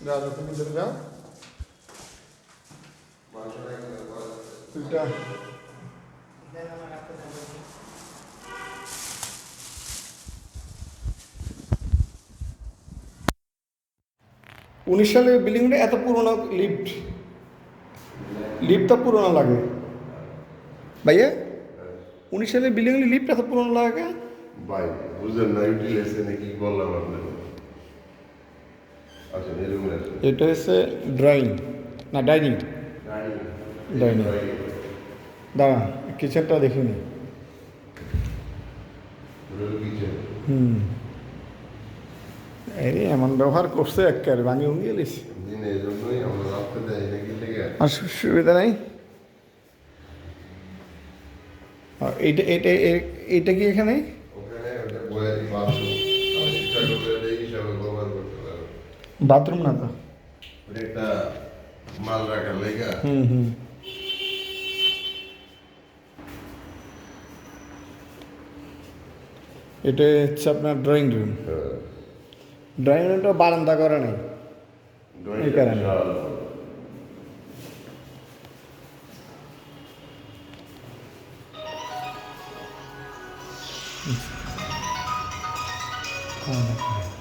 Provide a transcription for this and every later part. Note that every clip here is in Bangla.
যাও তুমি ভিতরে যাও দুইটা 19 সালের বিল্ডিংটা এত পুরোনো লিফট তো পুরোনো লাগে ভাইয়া 19 সালের বিল্ডিং লিফট এত পুরোনো লাগে ভাই বুঝলেন না ইউটিলাইজে নাকি বললাম আপনাকে আচ্ছা এরকম এটা হচ্ছে ড্রয়িং না ডাইনিং ডাইনিং দাঁড়া কিচেনটা দেখিনি হুম এই এমন ব্যবহার করছে একেবারে ভাঙি ভুঙি গেলিস দিনের জন্যই আমরা রাখতে দেয় নাকি লেগে আর সুবিধা নাই এইটা এইটা এইটা কি এখানে ওখানে ওটা বয়ারি বাথরুম শিক্ষা করে এই হিসাবে ব্যবহার করতে পারো বাথরুম না তো ওটা একটা মাল রাখার লেগা হুম এটা হচ্ছে আপনার ড্রয়িং রুম ড্রয়িং রুমটা বারান্দা করা নেই এই কারণে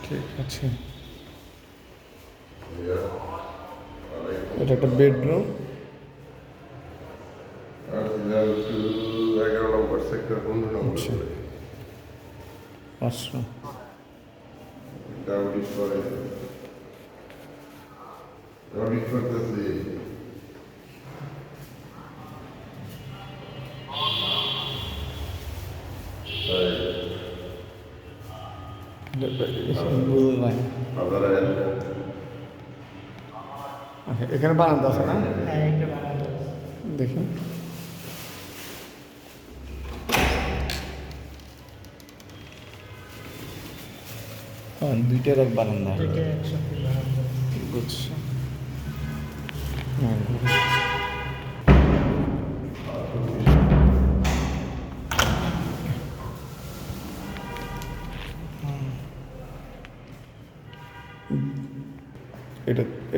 ঠিক আছে এটা একটা বেডরুম 11 নম্বর সেক্টর 15 নম্বর আচ্ছা ডাউডিট করে ডাউডিট করতেছি এখানে বারান্দা আছে না দেখি দুইটার এক বারান্দা বুঝছি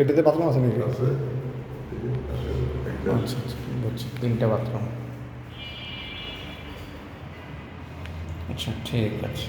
এটাতে বাথরুম আছে নাকি আচ্ছা আচ্ছা বুঝছি 3টা বাথরুম আচ্ছা ঠিক আছে